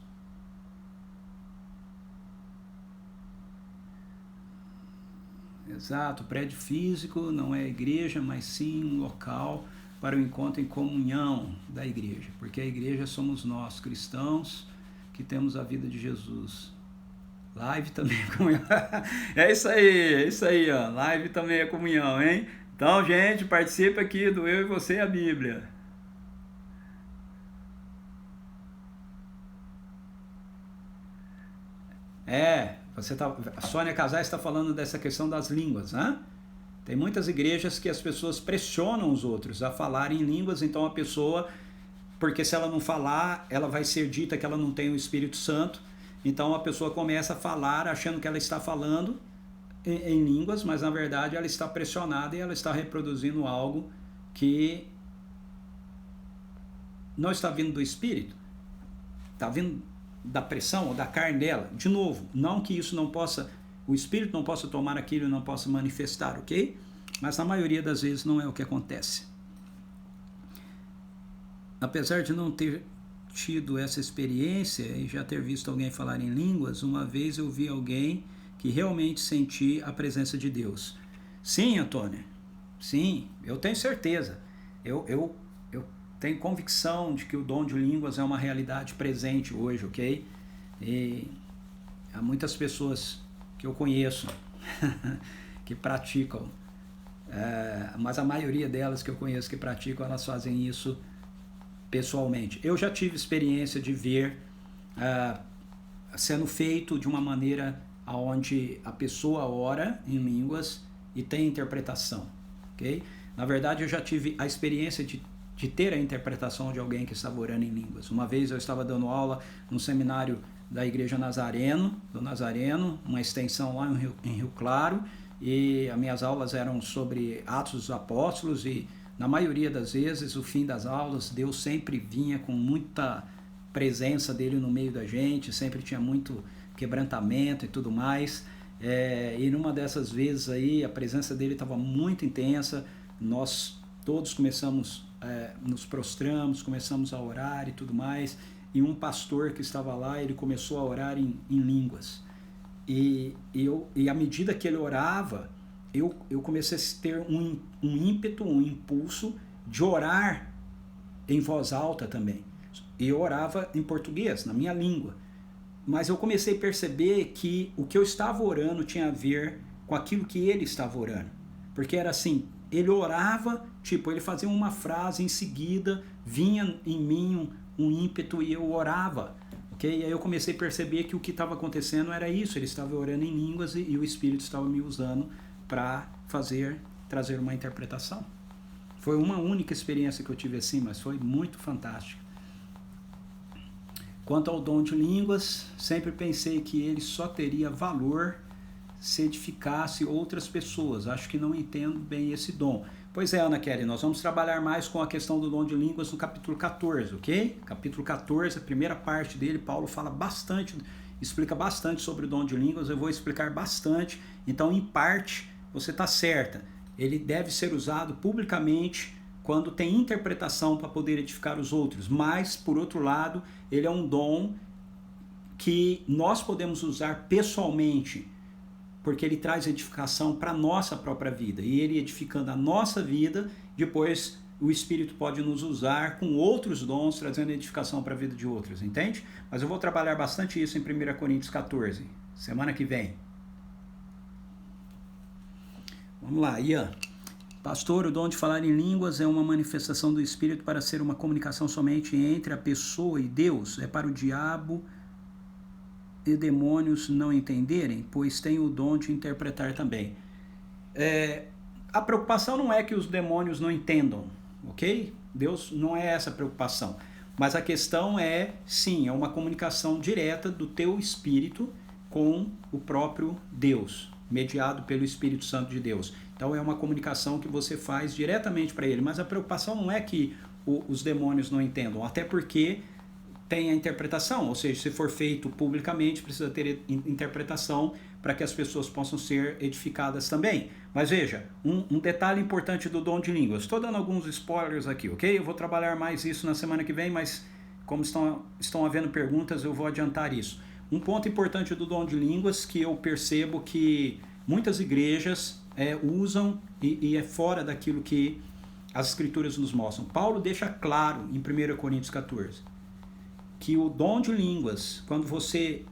Exato, prédio físico não é igreja, mas sim um local para o encontro em comunhão da igreja, porque a igreja somos nós, cristãos, que temos a vida de Jesus. Live também é comunhão. É isso aí, ó. Live também é comunhão, hein? Então, gente, participa aqui do Eu e Você e a Bíblia. A Sônia Casais está falando dessa questão das línguas, né? Tem muitas igrejas que as pessoas pressionam os outros a falarem em línguas, então a pessoa, porque se ela não falar, ela vai ser dita que ela não tem o Espírito Santo, então a pessoa começa a falar achando que ela está falando em línguas, mas na verdade ela está pressionada e ela está reproduzindo algo que não está vindo do Espírito, está vindo da pressão ou da carne dela. De novo, não que isso não possa, o Espírito não possa tomar aquilo e não possa manifestar, ok? Mas na maioria das vezes não é o que acontece. Apesar de não ter tido essa experiência e já ter visto alguém falar em línguas, uma vez eu vi alguém que realmente senti a presença de Deus. Sim, Antônio, sim, eu tenho certeza. Eu tenho convicção de que o dom de línguas é uma realidade presente hoje, ok? E há muitas pessoas que eu conheço que praticam, mas a maioria delas que eu conheço que praticam, elas fazem isso pessoalmente. Eu já tive experiência de ver sendo feito de uma maneira onde a pessoa ora em línguas e tem interpretação, ok? Na verdade, eu já tive a experiência de ter a interpretação de alguém que estava orando em línguas. Uma vez eu estava dando aula num seminário da Igreja do Nazareno, uma extensão lá em Rio Claro, e as minhas aulas eram sobre Atos dos Apóstolos, e na maioria das vezes, o fim das aulas, Deus sempre vinha com muita presença dele no meio da gente, sempre tinha muito quebrantamento e tudo mais, e numa dessas vezes aí, a presença dele estava muito intensa, nós todos começamos, nos prostramos, começamos a orar e tudo mais, e um pastor que estava lá, ele começou a orar em línguas, e à medida que ele orava, eu comecei a ter um ímpeto, um impulso de orar em voz alta também. E eu orava em português, na minha língua. Mas eu comecei a perceber que o que eu estava orando tinha a ver com aquilo que ele estava orando. Porque era assim, ele orava, tipo, ele fazia uma frase, em seguida vinha em mim um ímpeto e eu orava. Okay? E aí eu comecei a perceber que o que estava acontecendo era isso, ele estava orando em línguas e o Espírito estava me usando para trazer uma interpretação. Foi uma única experiência que eu tive assim, mas foi muito fantástica. Quanto ao dom de línguas, sempre pensei que ele só teria valor se edificasse outras pessoas. Acho que não entendo bem esse dom. Pois é, Ana Kelly, nós vamos trabalhar mais com a questão do dom de línguas no capítulo 14, ok? Capítulo 14, a primeira parte dele, Paulo fala bastante, explica bastante sobre o dom de línguas, eu vou explicar bastante, então em parte você está certa, ele deve ser usado publicamente quando tem interpretação para poder edificar os outros, mas, por outro lado, ele é um dom que nós podemos usar pessoalmente, porque ele traz edificação para a nossa própria vida, e ele edificando a nossa vida, depois o Espírito pode nos usar com outros dons, trazendo edificação para a vida de outros, entende? Mas eu vou trabalhar bastante isso em 1 Coríntios 14, semana que vem. Vamos lá, Ian. Pastor, o dom de falar em línguas é uma manifestação do Espírito para ser uma comunicação somente entre a pessoa e Deus? É para o diabo e demônios não entenderem? Pois tem o dom de interpretar também. A preocupação não é que os demônios não entendam, ok? Deus não é essa a preocupação. Mas a questão é, sim, é uma comunicação direta do teu espírito com o próprio Deus, mediado pelo Espírito Santo de Deus. Então é uma comunicação que você faz diretamente para ele, mas a preocupação não é que os demônios não entendam, até porque tem a interpretação, ou seja, se for feito publicamente, precisa ter interpretação para que as pessoas possam ser edificadas também. Mas veja, um detalhe importante do dom de línguas, estou dando alguns spoilers aqui, ok? Eu vou trabalhar mais isso na semana que vem, mas como estão havendo perguntas, eu vou adiantar isso. Um ponto importante do dom de línguas que eu percebo que muitas igrejas usam e é fora daquilo que as Escrituras nos mostram. Paulo deixa claro em 1 Coríntios 14 que o dom de línguas, quando você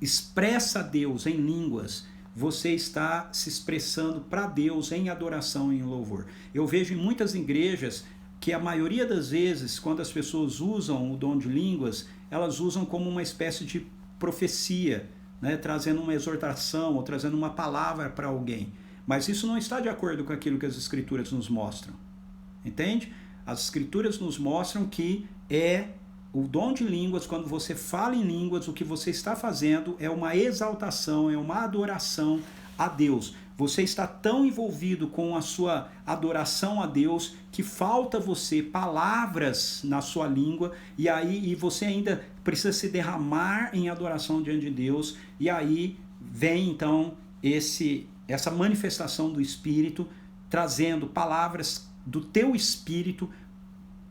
expressa a Deus em línguas, você está se expressando para Deus em adoração e em louvor. Eu vejo em muitas igrejas que a maioria das vezes, quando as pessoas usam o dom de línguas, elas usam como uma espécie de profecia, né, trazendo uma exortação ou trazendo uma palavra para alguém. Mas isso não está de acordo com aquilo que as Escrituras nos mostram. Entende? As Escrituras nos mostram que o dom de línguas, quando você fala em línguas, o que você está fazendo é uma exaltação, é uma adoração a Deus. você está tão envolvido com a sua adoração a Deus que falta você palavras na sua língua e você ainda precisa se derramar em adoração diante de Deus, e aí vem então essa manifestação do Espírito trazendo palavras do teu espírito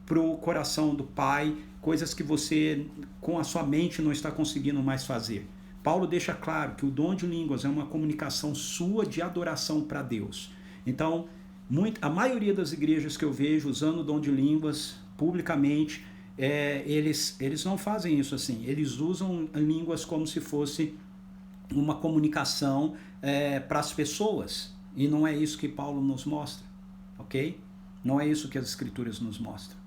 para o coração do Pai, coisas que você com a sua mente não está conseguindo mais fazer. Paulo deixa claro que o dom de línguas é uma comunicação sua de adoração para Deus. Então, a maioria das igrejas que eu vejo usando o dom de línguas publicamente, eles não fazem isso assim. Eles usam línguas como se fosse uma comunicação para as pessoas. E não é isso que Paulo nos mostra, ok? Não é isso que as Escrituras nos mostram.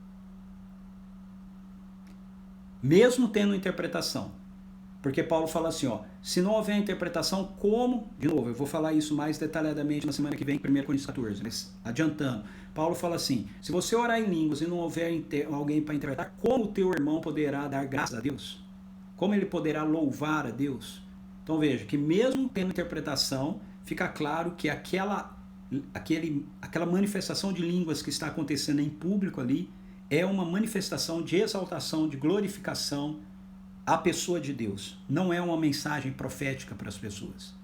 Mesmo tendo interpretação. Porque Paulo fala assim, ó, se não houver interpretação, como... De novo, eu vou falar isso mais detalhadamente na semana que vem, em 1 Coríntios 14, mas adiantando. Paulo fala assim, se você orar em línguas e não houver alguém para interpretar, como o teu irmão poderá dar graças a Deus? Como ele poderá louvar a Deus? Então veja, que mesmo tendo interpretação, fica claro que aquela manifestação de línguas que está acontecendo em público ali é uma manifestação de exaltação, de glorificação à pessoa de Deus. Não é uma mensagem profética para as pessoas.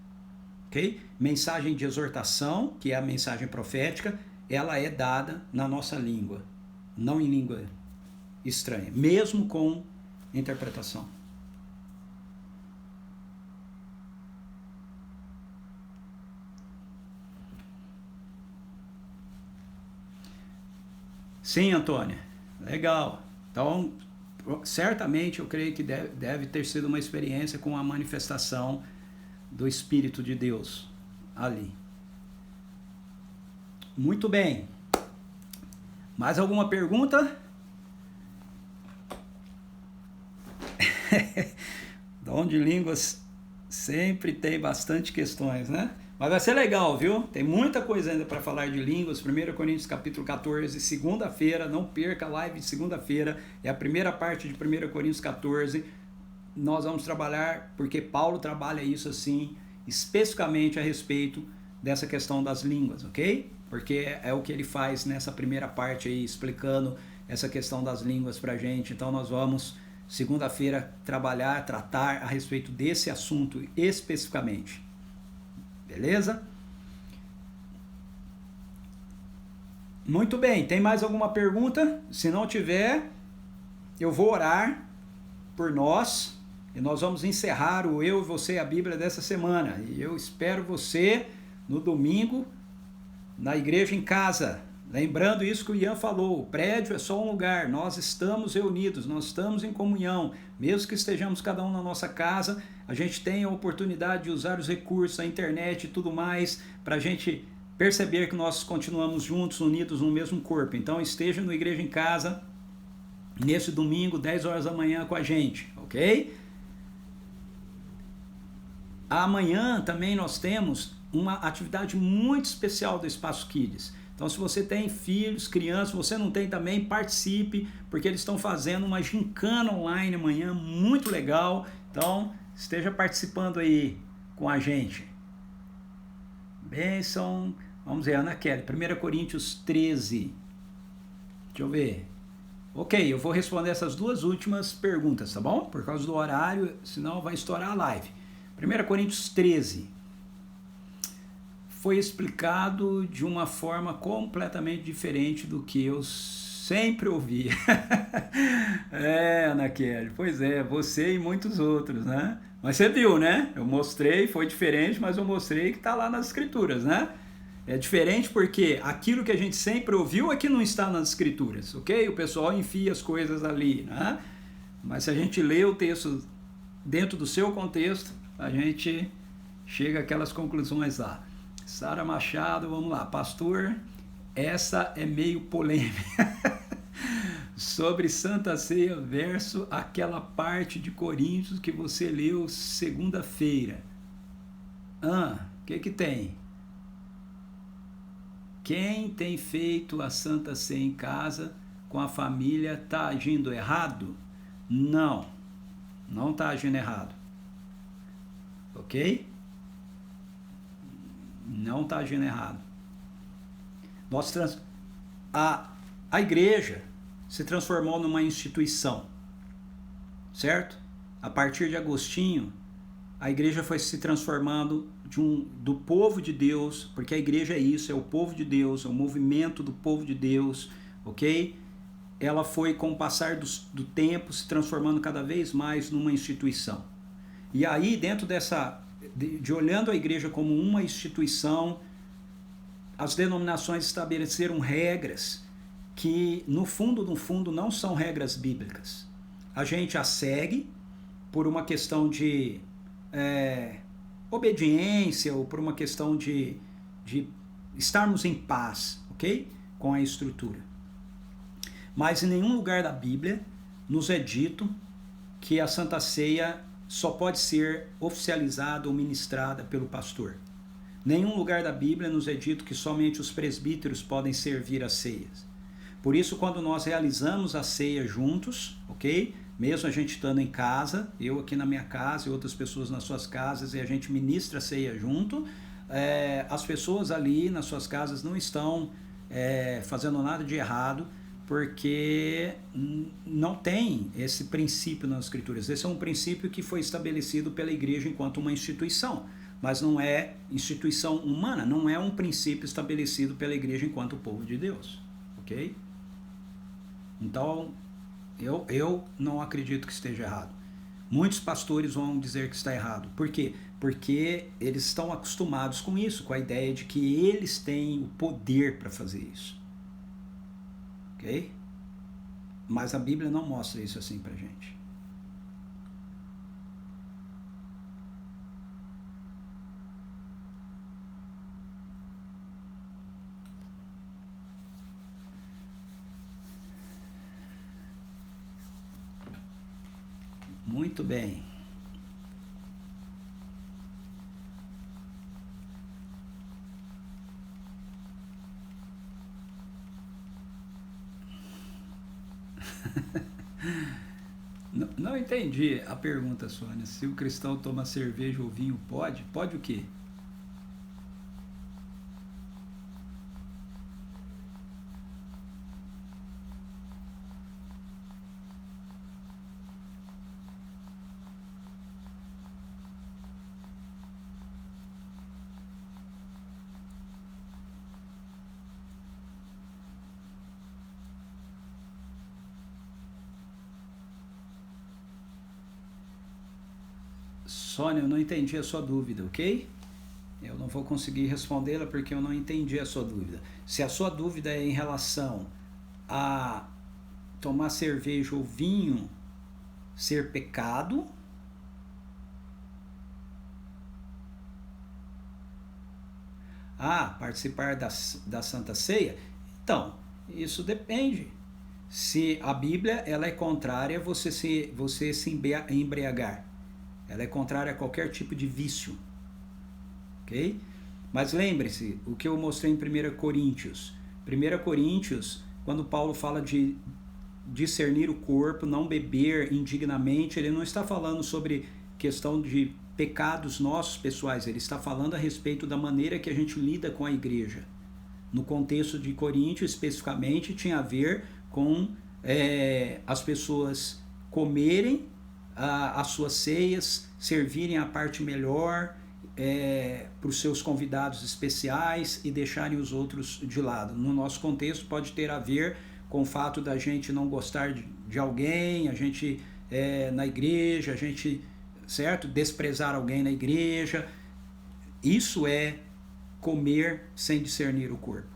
Ok? Mensagem de exortação, que é a mensagem profética, ela é dada na nossa língua, não em língua estranha, mesmo com interpretação. Sim, Antônia. Legal. Então, certamente eu creio que deve ter sido uma experiência com a manifestação do Espírito de Deus ali. Muito bem. Mais alguma pergunta? Dom de línguas sempre tem bastante questões, né? Mas vai ser legal, viu? Tem muita coisa ainda para falar de línguas. 1 Coríntios capítulo 14, segunda-feira. Não perca a live de segunda-feira. É a primeira parte de 1 Coríntios 14. Nós vamos trabalhar, porque Paulo trabalha isso assim, especificamente a respeito dessa questão das línguas, ok? Porque é o que ele faz nessa primeira parte aí, explicando essa questão das línguas pra gente. Então nós vamos, segunda-feira, tratar a respeito desse assunto especificamente. Beleza? Muito bem, tem mais alguma pergunta? Se não tiver, eu vou orar por nós e nós vamos encerrar o Eu e Você, a Bíblia dessa semana. E eu espero você no domingo na igreja em casa. Lembrando isso que o Ian falou, o prédio é só um lugar, nós estamos reunidos, nós estamos em comunhão, mesmo que estejamos cada um na nossa casa, a gente tem a oportunidade de usar os recursos, a internet e tudo mais, para a gente perceber que nós continuamos juntos, unidos no mesmo corpo. Então esteja no Igreja em Casa, nesse domingo, 10 horas da manhã com a gente, ok? Amanhã também nós temos uma atividade muito especial do Espaço Kids. Então, se você tem filhos, crianças, você não tem também, participe, porque eles estão fazendo uma gincana online amanhã, muito legal. Então, esteja participando aí com a gente. Bênção. Vamos ver, Ana Kelly, 1 Coríntios 13. Deixa eu ver. Ok, eu vou responder essas duas últimas perguntas, tá bom? Por causa do horário, senão vai estourar a live. 1 Coríntios 13. Foi explicado de uma forma completamente diferente do que eu sempre ouvi. Ana Kelly, pois é, você e muitos outros, né? Mas você viu, né? Eu mostrei, foi diferente, mas eu mostrei que está lá nas escrituras, né? É diferente porque aquilo que a gente sempre ouviu é que não está nas escrituras, ok? O pessoal enfia as coisas ali, né? Mas se a gente lê o texto dentro do seu contexto, a gente chega àquelas conclusões lá. Sara Machado, vamos lá, pastor, essa é meio polêmica. Sobre Santa Ceia, verso aquela parte de Coríntios que você leu segunda-feira. O que tem? Quem tem feito a Santa Ceia em casa com a família está agindo errado? Não está agindo errado. Ok? Não está agindo errado. A igreja se transformou numa instituição, certo? A partir de Agostinho, a igreja foi se transformando do povo de Deus, porque a igreja é isso, é o povo de Deus, é o movimento do povo de Deus, ok? Ela foi, com o passar do tempo, se transformando cada vez mais numa instituição. E aí, dentro de olhando a igreja como uma instituição, as denominações estabeleceram regras que, no fundo, não são regras bíblicas. A gente as segue por uma questão de obediência ou por uma questão de estarmos em paz, ok? Com a estrutura. Mas em nenhum lugar da Bíblia nos é dito que a Santa Ceia só pode ser oficializada ou ministrada pelo pastor. Nenhum lugar da Bíblia nos é dito que somente os presbíteros podem servir as ceias. Por isso, quando nós realizamos a ceia juntos, ok? Mesmo a gente estando em casa, eu aqui na minha casa e outras pessoas nas suas casas, e a gente ministra a ceia junto, as pessoas ali nas suas casas não estão fazendo nada de errado, porque não tem esse princípio nas Escrituras. Esse é um princípio que foi estabelecido pela igreja enquanto uma instituição, mas não é instituição humana, não é um princípio estabelecido pela igreja enquanto povo de Deus, ok? Então, eu não acredito que esteja errado. Muitos pastores vão dizer que está errado. Por quê? Porque eles estão acostumados com isso, com a ideia de que eles têm o poder para fazer isso. Ok? Mas a Bíblia não mostra isso assim pra gente. Muito bem. Não entendi a pergunta, Sônia. Se o cristão toma cerveja ou vinho, pode? Pode o quê? Sônia, eu não entendi a sua dúvida, ok? Eu não vou conseguir respondê-la porque eu não entendi a sua dúvida. Se a sua dúvida é em relação a tomar cerveja ou vinho ser pecado, participar da Santa Ceia, então, isso depende. Se a Bíblia ela é contrária a você se embriagar, ela é contrária a qualquer tipo de vício, ok? Mas lembre-se, o que eu mostrei em 1 Coríntios. 1 Coríntios, quando Paulo fala de discernir o corpo, não beber indignamente, ele não está falando sobre questão de pecados nossos pessoais, ele está falando a respeito da maneira que a gente lida com a igreja. No contexto de Coríntios, especificamente, tinha a ver com as pessoas comerem as suas ceias, servirem a parte melhor para os seus convidados especiais e deixarem os outros de lado. No nosso contexto pode ter a ver com o fato da gente não gostar de alguém, a gente na igreja, a gente, certo? Desprezar alguém na igreja. Isso é comer sem discernir o corpo.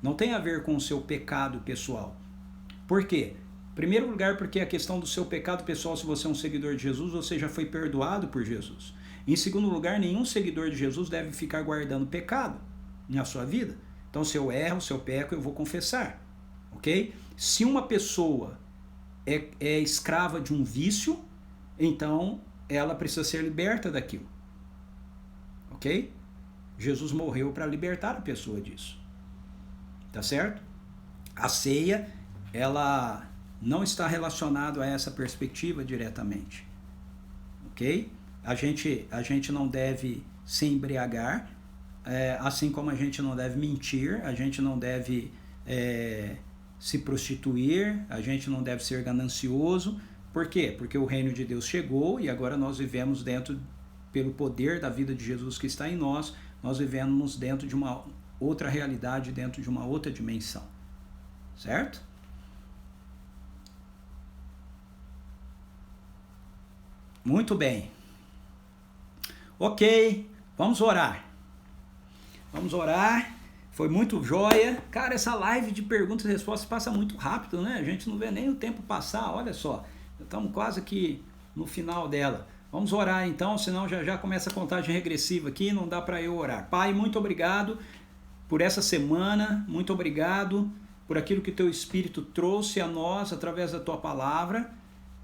Não tem a ver com o seu pecado pessoal. Por quê? Em primeiro lugar, porque a questão do seu pecado pessoal, se você é um seguidor de Jesus, você já foi perdoado por Jesus. Em segundo lugar, nenhum seguidor de Jesus deve ficar guardando pecado na sua vida. Então, se eu erro, se eu peco, eu vou confessar. Ok? Se uma pessoa é escrava de um vício, então ela precisa ser liberta daquilo. Ok? Jesus morreu para libertar a pessoa disso. Tá certo? A ceia, ela não está relacionado a essa perspectiva diretamente, ok? A gente não deve se embriagar, assim como a gente não deve mentir, a gente não deve se prostituir, a gente não deve ser ganancioso. Por quê? Porque o reino de Deus chegou e agora nós vivemos pelo poder da vida de Jesus que está em nós, nós vivemos dentro de uma outra realidade, dentro de uma outra dimensão. Certo? Muito bem. Ok, vamos orar. Vamos orar. Foi muito joia. Cara, essa live de perguntas e respostas passa muito rápido, né? A gente não vê nem o tempo passar, olha só. Estamos quase que no final dela. Vamos orar então, senão já começa a contagem regressiva aqui, não dá para eu orar. Pai, muito obrigado por essa semana, muito obrigado por aquilo que Teu Espírito trouxe a nós através da Tua palavra,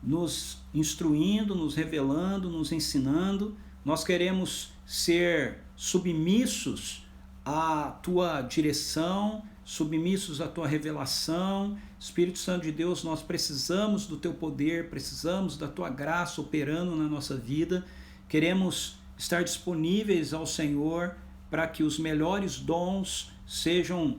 nos instruindo, nos revelando, nos ensinando. Nós queremos ser submissos à Tua direção, submissos à Tua revelação. Espírito Santo de Deus, nós precisamos do Teu poder, precisamos da Tua graça operando na nossa vida. Queremos estar disponíveis ao Senhor para que os melhores dons sejam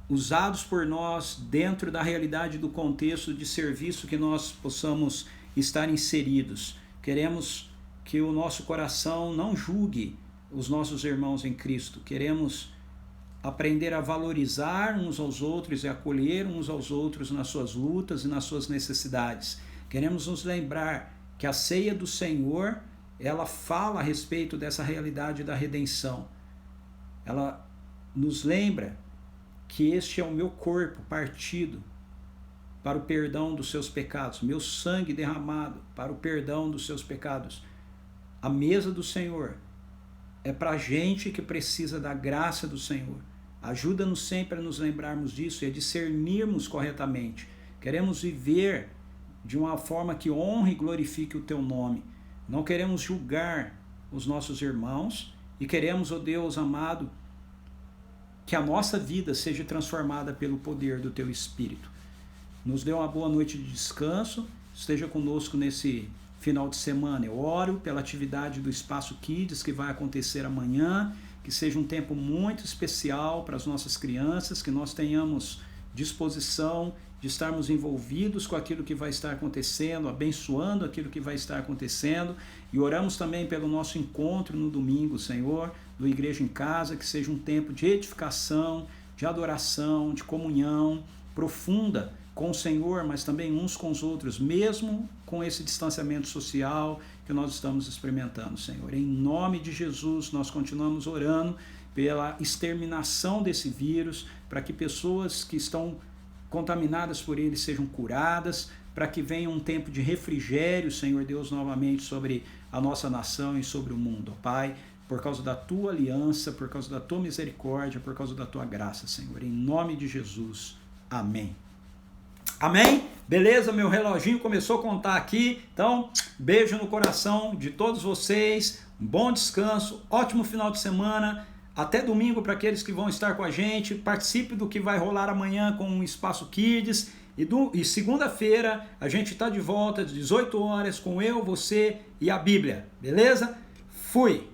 usados por nós dentro da realidade do contexto de serviço que nós possamos estar inseridos. Queremos que o nosso coração não julgue os nossos irmãos em Cristo. Queremos aprender a valorizar uns aos outros e acolher uns aos outros nas suas lutas e nas suas necessidades. Queremos nos lembrar que a ceia do Senhor, ela fala a respeito dessa realidade da redenção. Ela nos lembra que este é o meu corpo partido para o perdão dos seus pecados, meu sangue derramado para o perdão dos seus pecados. A mesa do Senhor é para a gente que precisa da graça do Senhor. Ajuda-nos sempre a nos lembrarmos disso e a discernirmos corretamente. Queremos viver de uma forma que honre e glorifique o Teu nome. Não queremos julgar os nossos irmãos e queremos, ó Deus amado, que a nossa vida seja transformada pelo poder do Teu Espírito. Nos dê uma boa noite de descanso, esteja conosco nesse final de semana. Eu oro pela atividade do Espaço Kids que vai acontecer amanhã, que seja um tempo muito especial para as nossas crianças, que nós tenhamos disposição de estarmos envolvidos com aquilo que vai estar acontecendo, abençoando aquilo que vai estar acontecendo, e oramos também pelo nosso encontro no domingo, Senhor, do Igreja em Casa, que seja um tempo de edificação, de adoração, de comunhão profunda com o Senhor, mas também uns com os outros, mesmo com esse distanciamento social que nós estamos experimentando, Senhor. Em nome de Jesus, nós continuamos orando pela exterminação desse vírus, para que pessoas que estão contaminadas por ele sejam curadas, para que venha um tempo de refrigério, Senhor Deus, novamente sobre a nossa nação e sobre o mundo, Pai, por causa da Tua aliança, por causa da Tua misericórdia, por causa da Tua graça, Senhor. Em nome de Jesus. Amém. Amém? Beleza? Meu reloginho começou a contar aqui. Então, beijo no coração de todos vocês. Um bom descanso, ótimo final de semana. Até domingo para aqueles que vão estar com a gente. Participe do que vai rolar amanhã com o Espaço Kids. E segunda-feira a gente está de volta às 18 horas com eu, você e a Bíblia. Beleza? Fui!